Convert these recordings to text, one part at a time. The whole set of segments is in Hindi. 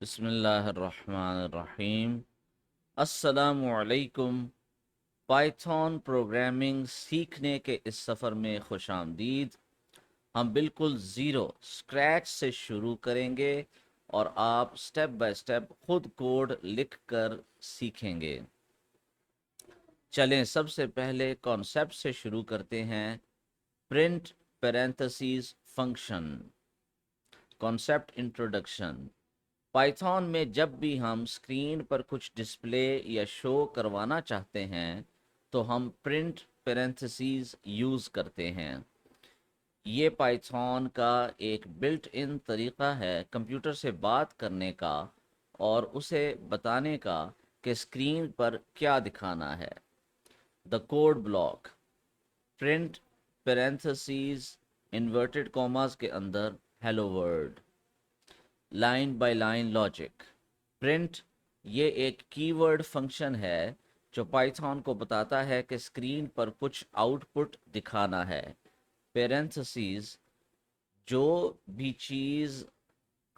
बिस्मिल्लाहिर्रहमानिर्रहीम। अस्सलामुअलैकुम। पाइथन प्रोग्रामिंग सीखने के इस सफ़र में खुशामदीद। हम बिल्कुल ज़ीरो स्क्रैच से शुरू करेंगे और आप स्टेप बाय स्टेप खुद कोड लिख कर सीखेंगे। चलें सबसे पहले कॉन्सेप्ट से शुरू करते हैं। Print parenthesis function. Concept introduction. Python में जब भी हम स्क्रीन पर कुछ डिस्प्ले या शो करवाना चाहते हैं तो हम प्रिंट पैरेंथेसिस यूज़ करते हैं। ये पाइथन का एक बिल्ट इन तरीका है कंप्यूटर से बात करने का और उसे बताने का कि स्क्रीन पर क्या दिखाना है। The code block. Print parenthesis inverted commas के अंदर hello world. Line by line logic. Print ये एक कीवर्ड फंक्शन है जो पाइथन को बताता है कि स्क्रीन पर कुछ आउटपुट दिखाना है। पेरेंथेसिस जो भी चीज़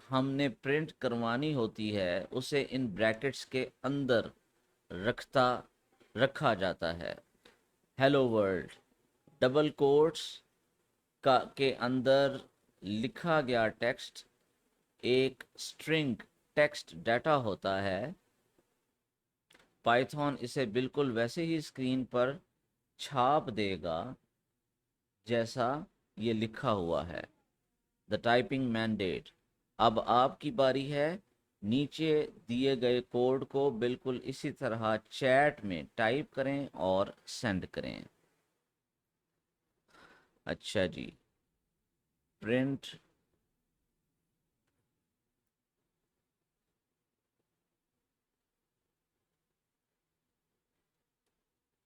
हमने प्रिंट करवानी होती है उसे इन ब्रैकेट्स के अंदर रखता रखा जाता है। हेलो वर्ल्ड डबल कोट्स का के अंदर लिखा गया टेक्स्ट एक स्ट्रिंग टेक्स्ट डाटा होता है। पाइथन इसे बिल्कुल वैसे ही स्क्रीन पर छाप देगा जैसा ये लिखा हुआ है। The typing mandate. अब आपकी बारी है। नीचे दिए गए कोड को बिल्कुल इसी तरह चैट में टाइप करें और सेंड करें। अच्छा जी। प्रिंट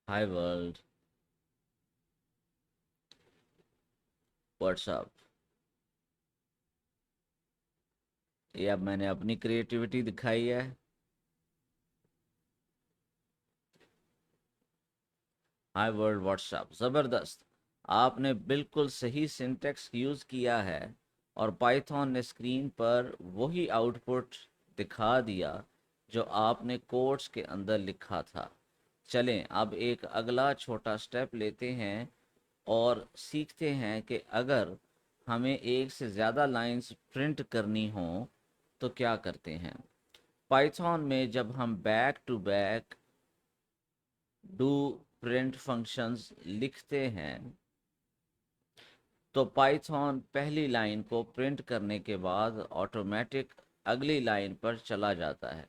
हाय वर्ल्ड व्हाट्सअप। ये अब मैंने अपनी क्रिएटिविटी दिखाई है। हाय वर्ल्ड व्हाट्सअप ज़बरदस्त। आपने बिल्कुल सही सिंटेक्स यूज़ किया है और पाइथन ने स्क्रीन पर वही आउटपुट दिखा दिया जो आपने कोड्स के अंदर लिखा था। चलें अब एक अगला छोटा स्टेप लेते हैं और सीखते हैं कि अगर हमें एक से ज़्यादा लाइंस प्रिंट करनी हो तो क्या करते हैं। पाइथन में जब हम back to back do print functions लिखते हैं तो पाइथन पहली लाइन को प्रिंट करने के बाद ऑटोमेटिक अगली लाइन पर चला जाता है,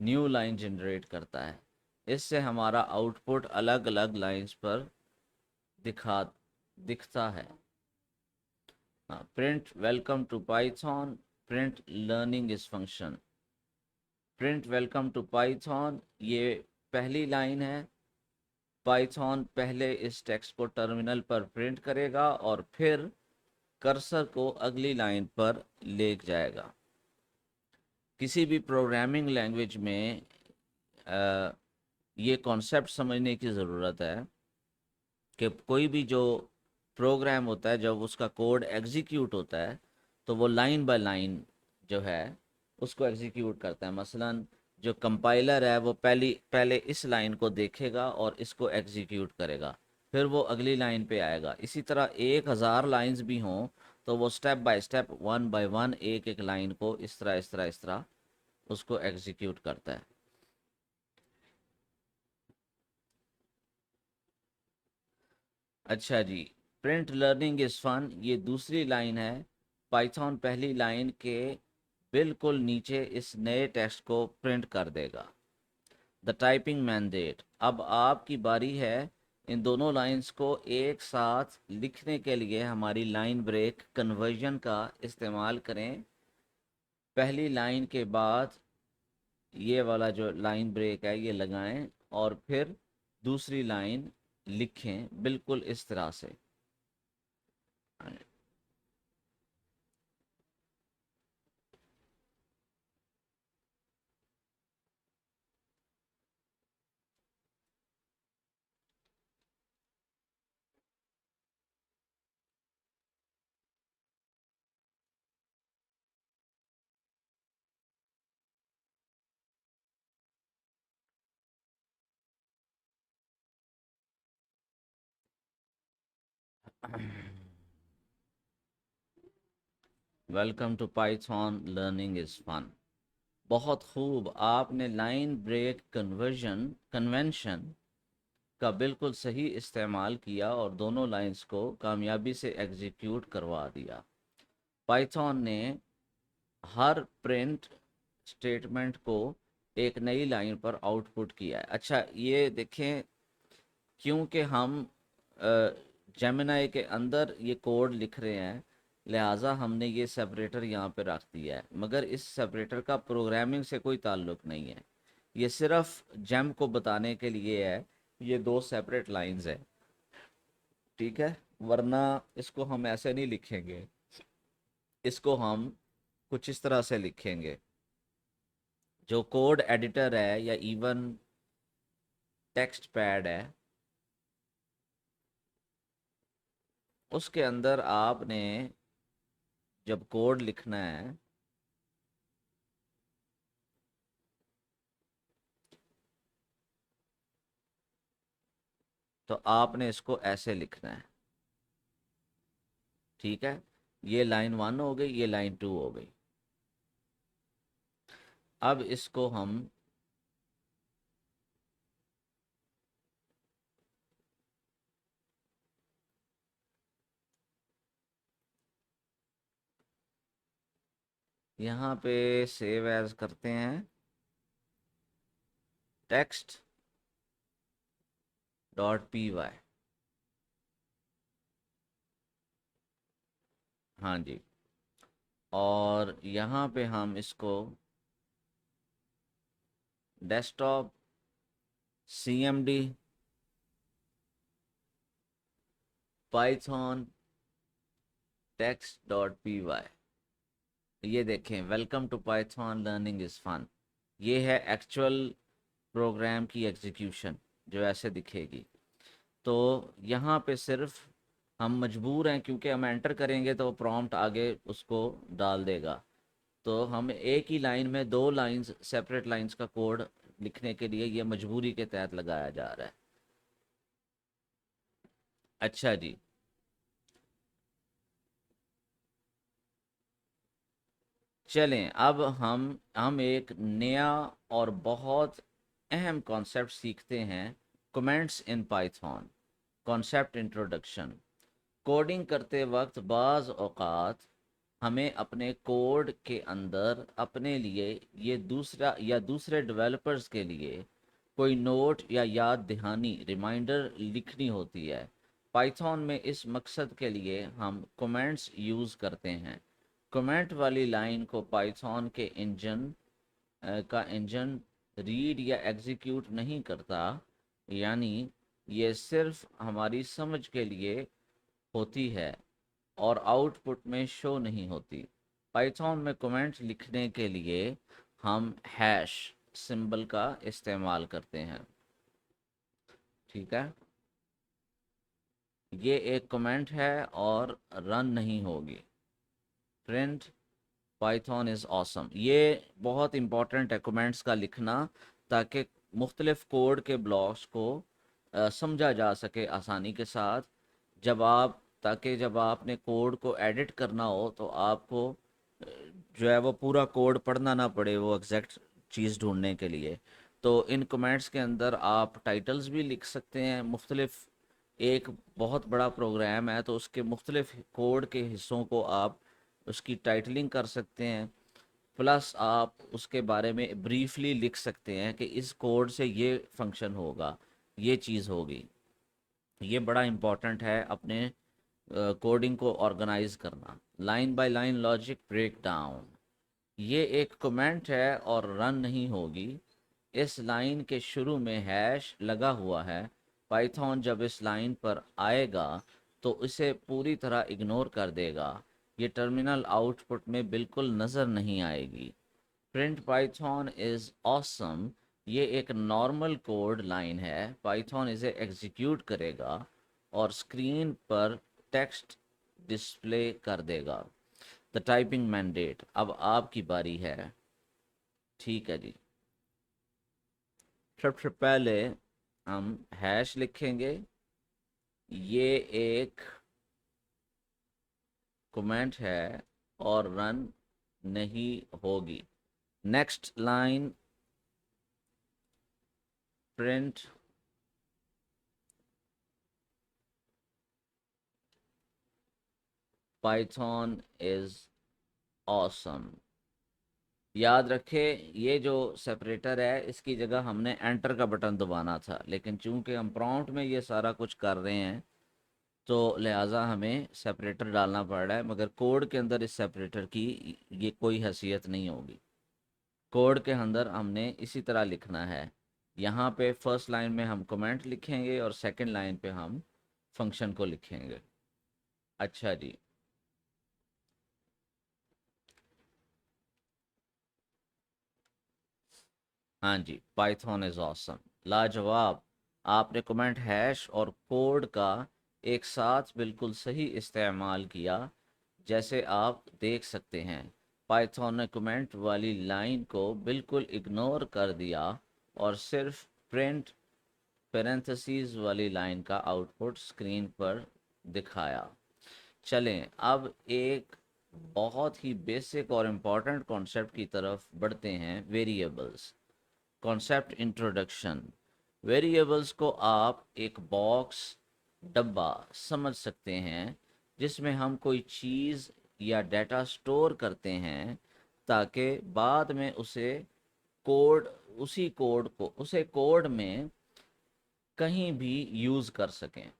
न्यू लाइन जनरेट करता है। इससे हमारा आउटपुट अलग अलग लाइंस पर दिखा दिखता है। Print welcome to Python. Print learning इस function. Print welcome to Python ये पहली लाइन है। पाइथन पहले इस टेक्स्ट को टर्मिनल पर प्रिंट करेगा और फिर कर्सर को अगली लाइन पर ले जाएगा। किसी भी प्रोग्रामिंग लैंग्वेज में अ, ये कॉन्सेप्ट समझने की ज़रूरत है कि कोई भी जो प्रोग्राम होता है जब उसका कोड एग्जीक्यूट होता है तो वो लाइन बाय लाइन जो है उसको एग्जीक्यूट करता है। मसलन जो कंपाइलर है वो पहले इस लाइन को देखेगा और इसको एग्जीक्यूट करेगा, फिर वो अगली लाइन पे आएगा। इसी तरह 1000 लाइंस भी हों तो वो step by step one by one एक एक लाइन को इस तरह उसको एग्जीक्यूट करता है। अच्छा जी। प्रिंट लर्निंग इज़ फन ये दूसरी लाइन है। पाइथन पहली लाइन के बिल्कुल नीचे इस नए टेक्स्ट को प्रिंट कर देगा। The typing mandate. अब आपकी बारी है। इन दोनों लाइंस को एक साथ लिखने के लिए हमारी लाइन ब्रेक कन्वर्जन का इस्तेमाल करें। पहली लाइन के बाद ये वाला जो लाइन ब्रेक है ये लगाएं और फिर दूसरी लाइन लिखें बिल्कुल इस तरह से। Welcome to Python learning is fun. बहुत खूब, आपने लाइन ब्रेक कन्वेंशन का बिल्कुल सही इस्तेमाल किया और दोनों लाइंस को कामयाबी से एग्जीक्यूट करवा दिया। पाइथन ने हर प्रिंट स्टेटमेंट को एक नई लाइन पर आउटपुट किया है। अच्छा, ये देखें, क्योंकि हम जेमिनाई के अंदर ये कोड लिख रहे हैं, लिहाजा हमने ये सेपरेटर यहाँ पे रख दिया है, मगर इस सेपरेटर का प्रोग्रामिंग से कोई ताल्लुक नहीं है। ये सिर्फ जेम को बताने के लिए है। ये दो सेपरेट लाइंस है, ठीक है, वरना इसको हम ऐसे नहीं लिखेंगे। इसको हम कुछ इस तरह से लिखेंगे। जो कोड एडिटर है या इवन टेक्स्ट पैड है, उसके अंदर आपने जब कोड लिखना है तो आपने इसको ऐसे लिखना है, ठीक है। ये लाइन 1 हो गई, ये लाइन 2 हो गई। अब इसको हम यहाँ पे सेव एज करते हैं, टेक्स्ट डॉट पी वाई। हाँ जी, और यहाँ पे हम इसको desktop C M D Python text dot P Y. ये देखें, welcome to Python learning is fun. ये है एक्चुअल प्रोग्राम की एग्जीक्यूशन जो ऐसे दिखेगी। तो यहाँ पे सिर्फ हम मजबूर हैं, क्योंकि हम एंटर करेंगे तो प्रॉम्प्ट आगे उसको डाल देगा। तो हम एक ही लाइन में दो लाइंस, सेपरेट लाइंस का कोड लिखने के लिए ये मजबूरी के तहत लगाया जा रहा है। अच्छा जी, चलें अब हम एक नया और बहुत अहम कॉन्सेप्ट सीखते हैं, comments in Python. Concept introduction. Coding करते वक्त बाज़ औक़ात हमें अपने कोड के अंदर अपने लिए ये दूसरा या दूसरे डेवलपर्स के लिए कोई नोट या याद दहानी रिमाइंडर लिखनी होती है। पाइथन में इस मकसद के लिए हम कमेंट्स यूज़ करते हैं। कमेंट वाली लाइन को पाइथन के इंजन रीड या एग्जीक्यूट नहीं करता, यानी ये सिर्फ हमारी समझ के लिए होती है और आउटपुट में शो नहीं होती। पाइथन में कमेंट लिखने के लिए हम हैश सिंबल का इस्तेमाल करते हैं, ठीक है। ये एक कमेंट है और रन नहीं होगी। प्रिंट पाइथन इज़ ऑसम, ये बहुत इंपॉर्टेंट है कमेंट्स का लिखना, ताकि मुख्तलिफ कोड के ब्लॉक्स को समझा जा सके आसानी के साथ। ताकि जब आपने कोड को एडिट करना हो तो आपको जो है वो पूरा कोड पढ़ना ना पड़े वो एग्जैक्ट चीज़ ढूंढने के लिए। तो इन कमेंट्स के अंदर आप टाइटल्स भी लिख सकते हैं मुख्तलिफ। एक बहुत बड़ा प्रोग्राम है तो उसके मुख्तलिफ कोड के हिस्सों को आप उसकी टाइटलिंग कर सकते हैं। प्लस आप उसके बारे में ब्रीफली लिख सकते हैं कि इस कोड से ये फंक्शन होगा, ये चीज़ होगी। ये बड़ा इम्पॉर्टेंट है अपने कोडिंग को ऑर्गेनाइज करना। Line by line logic break down. ये एक कमेंट है और रन नहीं होगी। इस लाइन के शुरू में हैश लगा हुआ है। पाइथन जब इस लाइन पर आएगा तो इसे पूरी तरह इग्नोर कर देगा। ये टर्मिनल आउटपुट में बिल्कुल नज़र नहीं आएगी। Print Python is awesome. ये एक नॉर्मल कोड लाइन है। पाइथन इसे एग्जीक्यूट करेगा और स्क्रीन पर टेक्स्ट डिस्प्ले कर देगा। The typing mandate. अब आपकी बारी है, ठीक है जी। सबसे पहले हम हैश लिखेंगे। ये एक कमेंट है और रन नहीं होगी। Next line, print Python is awesome. याद रखें, ये जो सेपरेटर है इसकी जगह हमने एंटर का बटन दबाना था, लेकिन चूंकि हम प्रॉम्प्ट में ये सारा कुछ कर रहे हैं तो लिहाजा हमें सेपरेटर डालना पड़ रहा है, मगर कोड के अंदर इस सेपरेटर की ये कोई हैसियत नहीं होगी। कोड के अंदर हमने इसी तरह लिखना है। यहाँ पे फर्स्ट लाइन में हम कमेंट लिखेंगे और सेकंड लाइन पे हम फंक्शन को लिखेंगे। अच्छा जी, हाँ जी, पाइथन इज ऑसम, लाजवाब। आपने कमेंट हैश और कोड का एक साथ बिल्कुल सही इस्तेमाल किया। जैसे आप देख सकते हैं, पाइथन ने कमेंट वाली लाइन को बिल्कुल इग्नोर कर दिया और सिर्फ प्रिंट पेरेंथेसिस वाली लाइन का आउटपुट स्क्रीन पर दिखाया। चलें अब एक बहुत ही बेसिक और इम्पॉर्टेंट कॉन्सेप्ट की तरफ बढ़ते हैं, वेरिएबल्स। Concept introduction. वेरिएबल्स को आप एक बॉक्स, डब्बा समझ सकते हैं जिसमें हम कोई चीज़ या डेटा स्टोर करते हैं ताकि बाद में कोड उसे कोड में कहीं भी यूज़ कर सकें।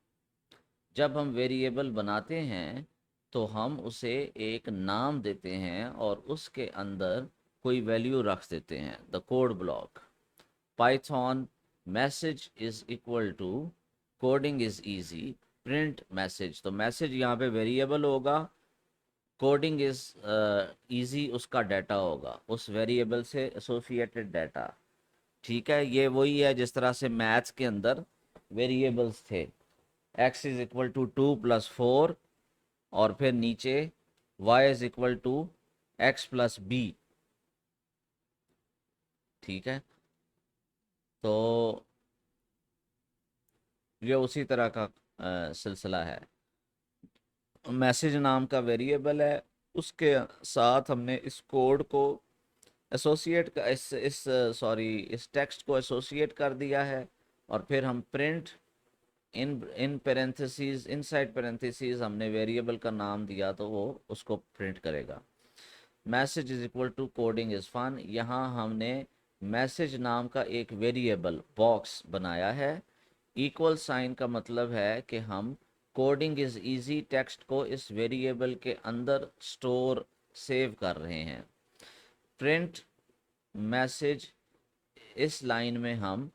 जब हम वेरिएबल बनाते हैं तो हम उसे एक नाम देते हैं और उसके अंदर कोई वैल्यू रख देते हैं, the code block. Python message is equal to coding is easy print message. तो मैसेज यहाँ पे वेरिएबल होगा, कोडिंग इज इजी उसका डाटा होगा, उस वेरिएबल से एसोसिएटेड डाटा। ठीक है, ये वही है जिस तरह से मैथ्स के अंदर वेरिएबल्स थे, x इज इक्वल टू 2 + 4 और फिर नीचे y is equal to x+b। ठीक है, तो ये उसी तरह का सिलसिला है। मैसेज नाम का वेरिएबल है, उसके साथ हमने इस कोड को एसोसिएट का इस सॉरी इस टेक्स्ट को एसोसिएट कर दिया है और फिर हम print in in parenthesis, inside parenthesis हमने वेरिएबल का नाम दिया तो वो उसको प्रिंट करेगा। Message is equal to coding is fun. यहाँ हमने मैसेज नाम का एक वेरिएबल बॉक्स बनाया है। इक्वल साइन का मतलब है कि हम कोडिंग इज इजी टेक्स्ट को इस वेरिएबल के अंदर स्टोर सेव कर रहे हैं। प्रिंट मैसेज, इस लाइन में हम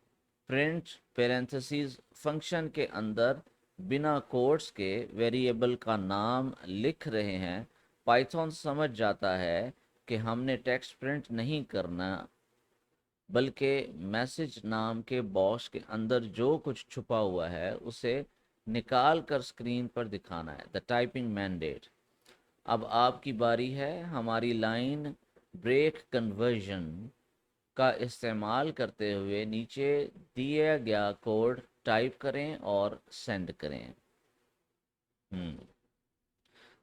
प्रिंट पेरेंथेसिस फंक्शन के अंदर बिना कोट्स के वेरिएबल का नाम लिख रहे हैं। पाइथन समझ जाता है कि हमने टेक्स्ट प्रिंट नहीं करना, बल्कि मैसेज नाम के बॉक्स के अंदर जो कुछ छुपा हुआ है उसे निकाल कर स्क्रीन पर दिखाना है, द टाइपिंग मैंडेट। अब आपकी बारी है। हमारी लाइन ब्रेक कन्वर्जन का इस्तेमाल करते हुए नीचे दिया गया कोड टाइप करें और सेंड करें।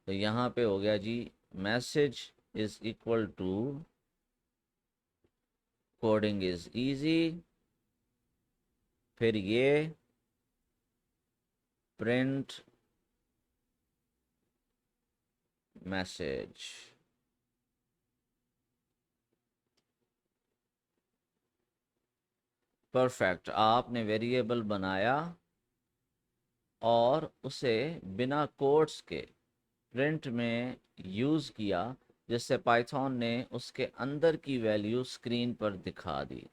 तो यहाँ पे हो गया जी, message is equal to coding is easy, फिर ये प्रिंट मैसेज। परफेक्ट, आपने वेरिएबल बनाया और उसे बिना कोट्स के प्रिंट में यूज़ किया, जिससे पाइथन ने उसके अंदर की वैल्यू स्क्रीन पर दिखा दी।